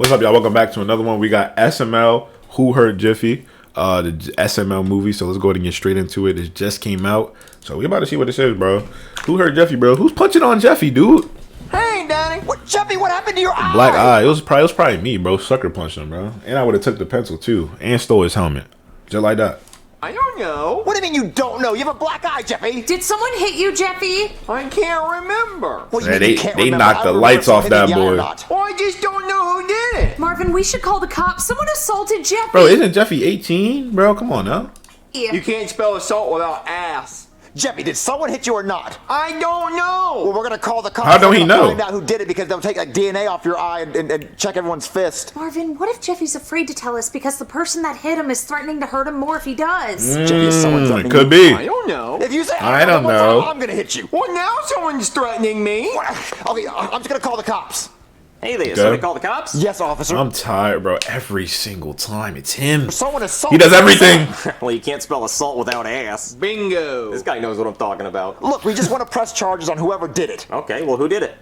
What's up, y'all? Welcome back to another one. We got SML, Who Hurt Jeffy, the SML movie. So let's go ahead and get straight into it. It just came out. So we about to see what this is, bro. Who hurt Jeffy, bro? Who's punching on Jeffy, dude? Hey, Danny. What, Jeffy, what happened to your eye? Black eye. It was probably me, bro. Sucker punched him, bro. And I would have took the pencil, too. And stole his helmet. Just like that. I don't know. What do you mean you don't know? You have a black eye, Jeffy. Did someone hit you, Jeffy? I can't remember. Well, they knocked the lights off that boy. Well, I just don't know who did it. Marvin, we should call the cops. Someone assaulted Jeffy. Bro, isn't Jeffy 18? Bro, come on now. Yeah. You can't spell assault without ass. Jeffy, did someone hit you or not? I don't know. Well, we're going to call the cops. How don't he know? Find out who did it because they'll take like DNA off your eye and check everyone's fist. Marvin, what if Jeffy's afraid to tell us because the person that hit him is threatening to hurt him more if he does? Jeffy, is someone threatening could you? be. I don't know. If you say I don't know, I'm going to hit you. Well, now someone's threatening me. Okay, I'm just going to call the cops. Hey there, somebody call the cops? Yes, officer. I'm tired, bro. Every single time, it's him. Someone assaulted. He does everything. Well, you can't spell assault without ass. Bingo. This guy knows what I'm talking about. Look, we just want to press charges on whoever did it. Okay, well, who did it?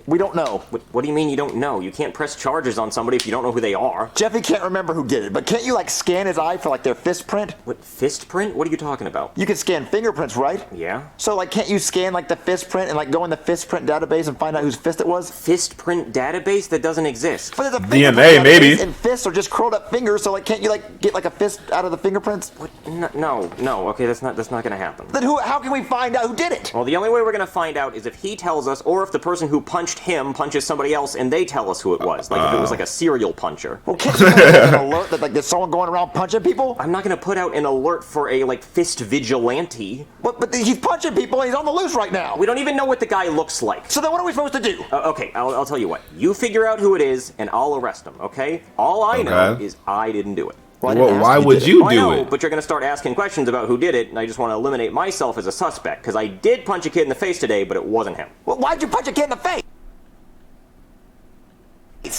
We don't know. What do you mean you don't know? You can't press charges on somebody if you don't know who they are. Jeffy can't remember who did it, but can't you, like, scan his eye for, like, their fist print? What, fist print? What are you talking about? You can scan fingerprints, right? Yeah. So, like, can't you scan, like, the fist print and, like, go in the fist print database and find out whose fist it was? Fist print database? That doesn't exist. But there's a DNA, maybe. And fists are just curled up fingers, so, like, can't you, like, get, like, a fist out of the fingerprints? What? No. Okay, that's not gonna happen. Then how can we find out who did it? Well, the only way we're gonna find out is if he tells us, or if the person who punched him punches somebody else and they tell us who it was. Like if it was like a serial puncher. Well, can't you put an alert that, like, there's someone going around punching people? I'm not gonna put out an alert for a, like, fist vigilante. But he's punching people and he's on the loose right now. We don't even know what the guy looks like. So then what are we supposed to do? Okay, I'll tell you what. You figure out who it is and I'll arrest him, okay? All I know is I didn't do it. Well, why would you do it? But you're going to start asking questions about who did it, and I just want to eliminate myself as a suspect, because I did punch a kid in the face today, but it wasn't him. Well, why'd you punch a kid in the face?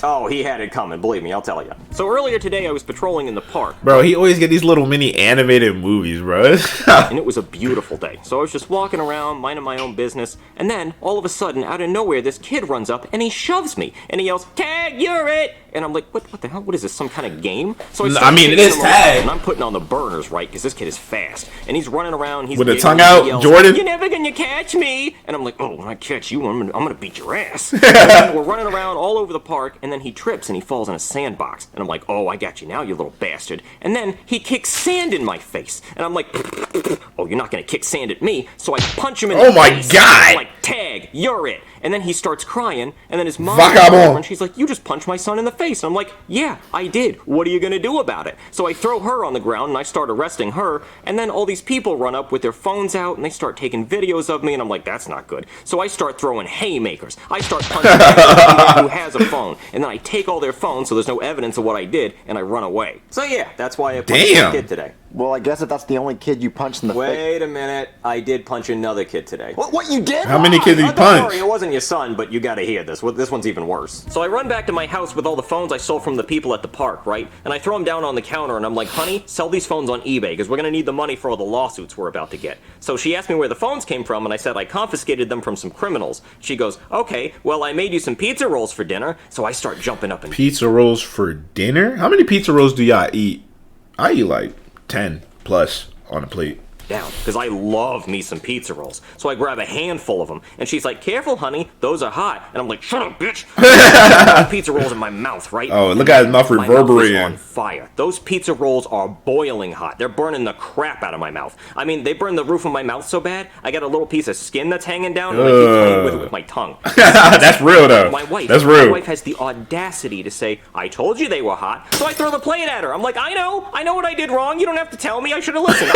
Oh, he had it coming, believe me, I'll tell you. So earlier today, I was patrolling in the park. Bro, he always get these little mini animated movies, bro. And it was a beautiful day. So I was just walking around, minding my own business, and then, all of a sudden, out of nowhere, this kid runs up, and he shoves me. And he yells, "Tag, you're it!" And I'm like, what the hell? What is this, some kind of game? So I mean, it is tag. And I'm putting on the burners, right, because this kid is fast. And he's running around, he's with the giggling, tongue out, yells, Jordan? "You're never gonna catch me!" And I'm like, oh, when I catch you, I'm gonna beat your ass. And we're running around all over the park, and then he trips, and he falls in a sandbox. And I'm like, oh, I got you now, you little bastard. And then he kicks sand in my face. And I'm like, oh, you're not gonna kick sand at me. So I punch him in the face. Oh my God! I'm like, tag, you're it. And then he starts crying, and then his mom Vagabond. comes over, and she's like, you just punched my son in the face. And I'm like, yeah, I did. What are you gonna do about it? So I throw her on the ground, and I start arresting her, and then all these people run up with their phones out, and they start taking videos of me, and I'm like, that's not good. So I start throwing haymakers. I start punching anyone who has a phone, and then I take all their phones, so there's no evidence of what I did, and I run away. So yeah, that's why I punched that kid today. Well, I guess if that's the only kid you punched in the face. Wait a minute, I did punch another kid today. What you did? How many kids did you Don't punch? worry, it wasn't your son, but you gotta hear this. This one's even worse. So I run back to my house with all the phones I stole from the people at the park, right? And I throw them down on the counter, and I'm like, honey, sell these phones on eBay, because we're gonna need the money for all the lawsuits we're about to get. So she asked me where the phones came from, and I said I confiscated them from some criminals. She goes, okay, well, I made you some pizza rolls for dinner. So I start jumping up and... Pizza rolls for dinner? How many pizza rolls do y'all eat? I eat like 10 plus on a plate. Down, because I love me some pizza rolls. So I grab a handful of them, and she's like, careful, honey, those are hot. And I'm like, shut up, bitch. Pizza rolls in my mouth, right? Oh, look at his mouth reverberating. My mouth is on fire. Those pizza rolls are boiling hot. They're burning the crap out of my mouth. I mean, they burn the roof of my mouth so bad, I got a little piece of skin that's hanging down, and I keep playing with it with my tongue. That's real, though. My wife has the audacity to say, I told you they were hot, so I throw the plate at her. I'm like, I know what I did wrong. You don't have to tell me. I should have listened.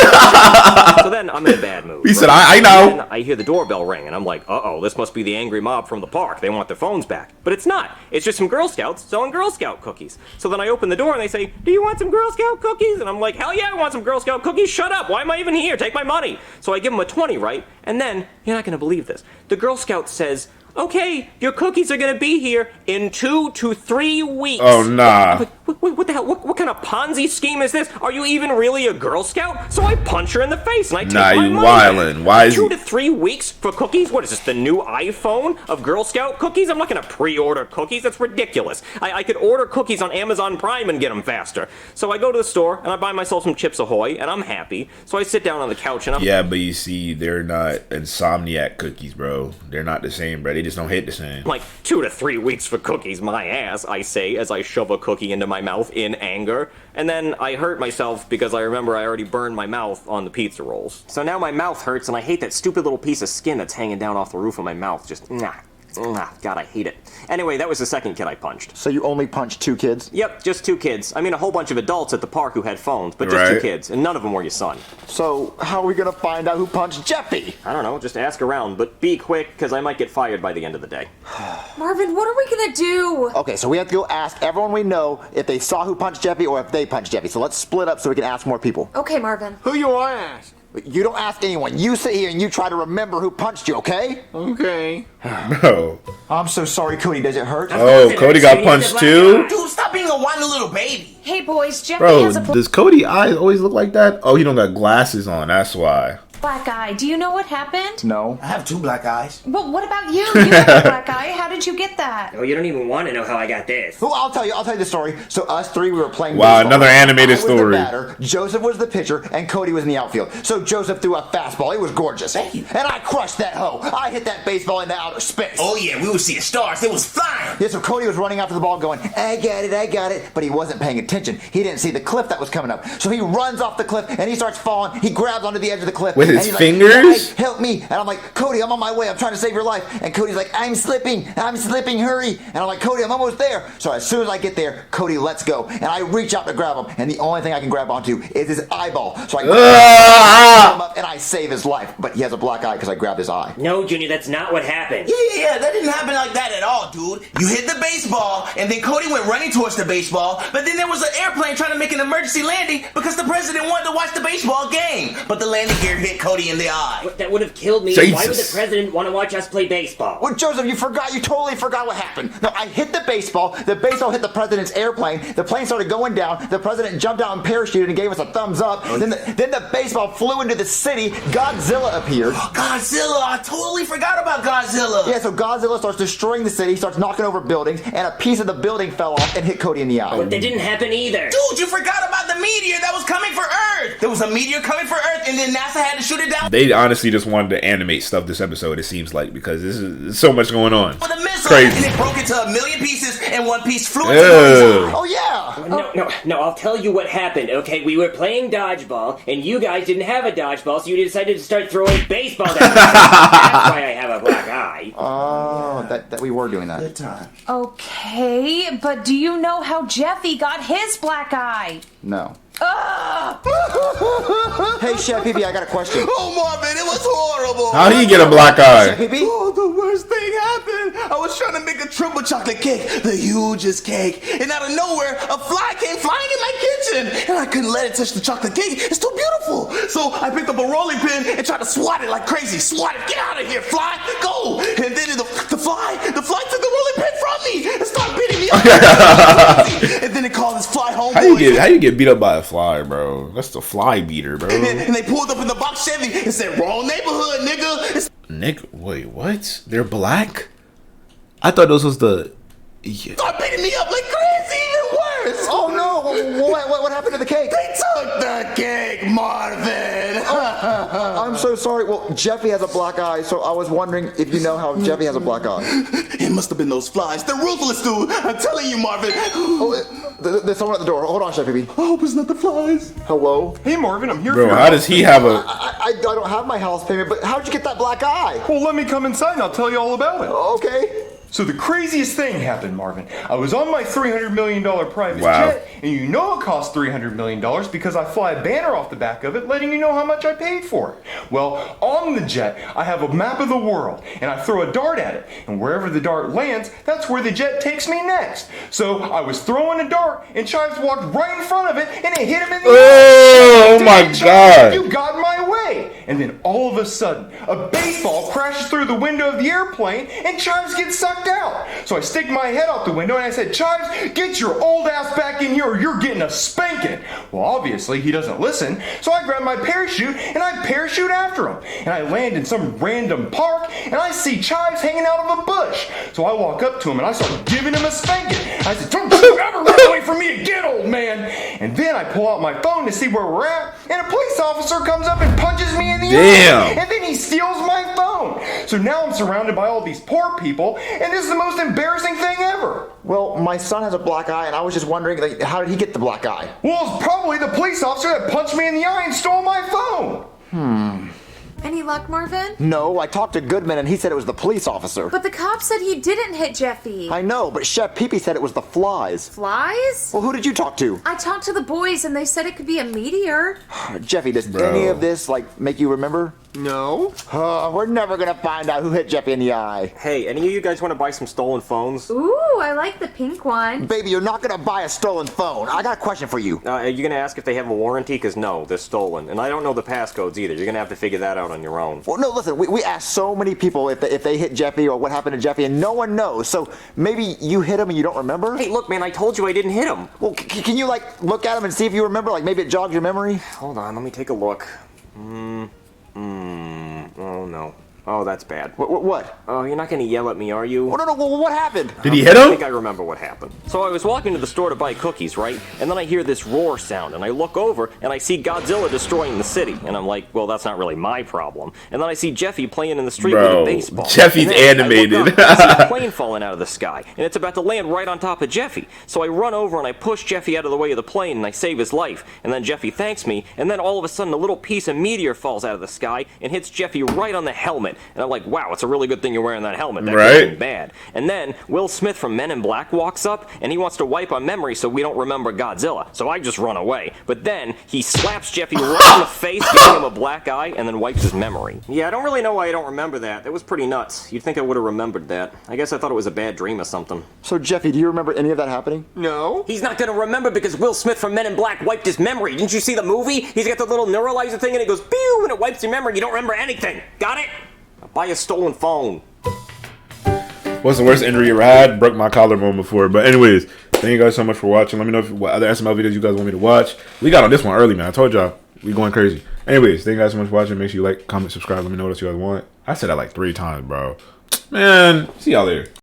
So then I'm in a bad mood. He said, I know. Then I hear the doorbell ring, and I'm like, uh-oh, this must be the angry mob from the park. They want their phones back. But it's not. It's just some Girl Scouts selling Girl Scout cookies. So then I open the door, and they say, do you want some Girl Scout cookies? And I'm like, hell yeah, I want some Girl Scout cookies. Shut up. Why am I even here? Take my money. So I give them a 20, right? And then, you're not going to believe this. The Girl Scout says, okay, your cookies are going to be here in 2 to 3 weeks. Oh, nah. Like, what the hell? What kind of Ponzi scheme is this? Are you even really a Girl Scout? So I punch her in the face and I take my you money. wildin'. Why is 2 to 3 weeks for cookies? What is this, the new iPhone of Girl Scout cookies? I'm not gonna pre-order cookies. That's ridiculous. I could order cookies on Amazon Prime and get them faster. So I go to the store and I buy myself some Chips Ahoy and I'm happy. So I sit down on the couch and I'm... Yeah, but you see, they're not Insomniac cookies, bro. They're not the same, bro. They just don't hit the same. Like 2 to 3 weeks for cookies, my ass, I say as I shove a cookie into my mouth in anger. And then I hurt myself because I remember I already burned my mouth on the pizza rolls. So now my mouth hurts and I hate that stupid little piece of skin that's hanging down off the roof of my mouth. Just, God, I hate it. Anyway, that was the second kid I punched. So you only punched 2 kids? Yep, just 2 kids. I mean, a whole bunch of adults at the park who had phones, but just 2 kids, and none of them were your son. So how are we gonna find out who punched Jeffy? I don't know, just ask around, but be quick, because I might get fired by the end of the day. Marvin, what are we gonna do? Okay, so we have to go ask everyone we know if they saw who punched Jeffy or if they punched Jeffy. So let's split up so we can ask more people. Okay, Marvin. Who you want to ask? You don't ask anyone. You sit here and you try to remember who punched you, okay? Okay. Bro. I'm so sorry, Cody. Does it hurt? Oh, Cody got punched too? Dude, stop being a whiny little baby. Hey, boys, Jeffy Bro, has a does Cody eyes always look like that? Oh, he don't got glasses on. That's why. black eye. Do you know what happened? No. I have 2 black eyes. But what about you? You have a black eye. How did you get that? Oh, you don't even want to know how I got this. Well, I'll tell you the story. So us 3, we were playing Wow, baseball. another animated I was story. the batter, Joseph was the pitcher, and Cody was in the outfield. So Joseph threw a fastball. It was gorgeous. Thank you. And I crushed that hoe. I hit that baseball into outer space. Oh yeah, we were seeing stars. It was flying. Yeah, so Cody was running after the ball going, I got it, but he wasn't paying attention. He didn't see the cliff that was coming up. So he runs off the cliff, and he starts falling. He grabs onto the edge of the cliff. With and his he's fingers? Like, "Guys, help me. And I'm like, Cody, I'm on my way. I'm trying to save your life. And Cody's like, I'm slipping, hurry. And I'm like, Cody, I'm almost there. So as soon as I get there, Cody lets go. And I reach out to grab him, and the only thing I can grab onto is his eyeball. So I grab him up, and I save his life. But he has a black eye because I grabbed his eye. No, Junior, that's not what happened. Yeah, that didn't happen like that at all, dude. You hit the baseball, and then Cody went running towards the baseball, but then there was an airplane trying to make an emergency landing because the president wanted to watch the baseball game. But the landing gear hit Cody in the eye. But that would have killed me. Jesus. Why would the president want to watch us play baseball? Well, Joseph, you totally forgot what happened. No, I hit the baseball hit the president's airplane, the plane started going down, the president jumped out and parachuted and gave us a thumbs up, then the baseball flew into the city, Godzilla appeared. Godzilla, I totally forgot about Godzilla. Yeah, so Godzilla starts destroying the city, starts knocking over buildings, and a piece of the building fell off and hit Cody in the eye. But that didn't happen either. Dude, you forgot about the meteor that was coming for Earth. There was a meteor coming for Earth, and then NASA had to shoot it down They honestly just wanted to animate stuff this episode, it seems like, because there's so much going on. with a missile, Crazy. and it broke into a million pieces, and one piece flew into Ew. Cody's eye. Oh yeah! No, I'll tell you what happened, okay? We were playing dodgeball, and you guys didn't have a dodgeball, so you decided to start throwing baseballs at me. That's why I have a black eye. Oh, that we were doing that. Good time. Okay, but do you know how Jeffy got his black eye? No. Ugh! Hey, Chef PB, I got a question. Oh, Marvin, it was horrible. How'd he get a black eye? PB? Oh, the worst thing happened. I was trying to make a triple chocolate cake, the hugest cake, and out of nowhere, a fly came flying in my kitchen, and I couldn't let it touch the chocolate cake. It's too beautiful. So I picked up a rolling pin and tried to swat it like crazy. Swat it, get out of here, fly, go. And then the fly took the rolling pin from me and started beating me up. And then it called his fly homeboy. How you get beat up by a fly, bro? That's the fly beater, bro. And they pulled up in the box Chevy and said, wrong neighborhood, nigga. It's Nick, wait, what? They're black? I thought those was the... Yeah. start beating me up like crazy, even worse. Oh no! What happened to the cake? They took the cake, Marvin. I'm so sorry. Well, Jeffy has a black eye, so I was wondering if you know how Jeffy has a black eye. It must have been those flies. They're ruthless, dude. I'm telling you, Marvin. Oh, there's someone at the door. Hold on, Chef PB. I hope it's not the flies. Hello? Hey, Marvin, I'm here Bro, for how does he have a... I don't have my house payment, but how'd you get that black eye? Well, let me come inside and I'll tell you all about it. Okay. So the craziest thing happened, Marvin. I was on my $300 million private Wow. jet, and you know it cost $300 million because I fly a banner off the back of it letting you know how much I paid for it. Well, on the jet, I have a map of the world, and I throw a dart at it, and wherever the dart lands, that's where the jet takes me next. So I was throwing a dart, and Chives walked right in front of it, and it hit him in the eye. Oh, my Damn, Chives, God. you got in my way. play. And then all of a sudden, a baseball crashes through the window of the airplane and Chives gets sucked out. So I stick my head out the window and I said, Chives, get your old ass back in here or you're getting a spanking. Well, obviously he doesn't listen, so I grab my parachute and I parachute after him. And I land in some random park and I see Chives hanging out of a bush. So I walk up to him and I start giving him a spanking. I said, don't you ever run away from me again, old man. And then I pull out my phone to see where we're at, and a police officer comes up and punches me in the eye. And then he steals my phone. So now I'm surrounded by all these poor people, and this is the most embarrassing thing ever. Well, my son has a black eye, and I was just wondering, like, how did he get the black eye? Well, it's probably the police officer that punched me in the eye and stole my phone. Any luck, Marvin? No, I talked to Goodman, and he said it was the police officer. But the cop said he didn't hit Jeffy. I know, but Chef Peepee said it was the flies. Flies? Well, who did you talk to? I talked to the boys, and they said it could be a meteor. Jeffy, does any of this, like, make you remember? No. We're never gonna find out who hit Jeffy in the eye. Hey, any of you guys want to buy some stolen phones? Ooh, I like the pink one. Baby, you're not gonna buy a stolen phone. I got a question for you. Are you going to ask if they have a warranty? Because no, they're stolen. And I don't know the passcodes either. You're going to have to figure that out on your own. Well, no, listen, we asked so many people if they hit Jeffy or what happened to Jeffy, and no one knows. So maybe you hit him and you don't remember? Hey, look, man, I told you I didn't hit him. Well, can you, like, look at him and see if you remember? Like, maybe it jogs your memory? Hold on, let me take a look. Oh, no. Oh, that's bad. What? Oh, you're not going to yell at me, are you? Oh, no, well, what happened? Did he hit I him? think I remember what happened. So I was walking to the store to buy cookies, right? And then I hear this roar sound, and I look over, and I see Godzilla destroying the city. And I'm like, well, that's not really my problem. And then I see Jeffy playing in the street with a baseball. Jeffy's And then animated. I look up, and I see a plane falling out of the sky, and it's about to land right on top of Jeffy. So I run over, and I push Jeffy out of the way of the plane, and I save his life. And then Jeffy thanks me, and then all of a sudden, a little piece of meteor falls out of the sky and hits Jeffy right on the helmet. And I'm like, wow, it's a really good thing you're wearing that helmet. That could be bad. And then Will Smith from Men in Black walks up, and he wants to wipe our memory so we don't remember Godzilla. So I just run away. But then he slaps Jeffy right in the face, giving him a black eye, and then wipes his memory. Yeah, I don't really know why I don't remember that. It was pretty nuts. You'd think I would have remembered that. I guess I thought it was a bad dream or something. So, Jeffy, do you remember any of that happening? No. He's not gonna remember because Will Smith from Men in Black wiped his memory. Didn't you see the movie? He's got the little neuralizer thing and it goes pew and it wipes your memory. You don't remember anything. Got it? Buy a stolen phone. What's the worst injury you ever had? Broke my collarbone before. But anyways, thank you guys so much for watching. Let me know what other SML videos you guys want me to watch. We got on this one early, man. I told y'all we going crazy. Anyways, thank you guys so much for watching. Make sure you like, comment, subscribe. Let me know what else you guys want. I said that like 3 times, bro. Man, see y'all later.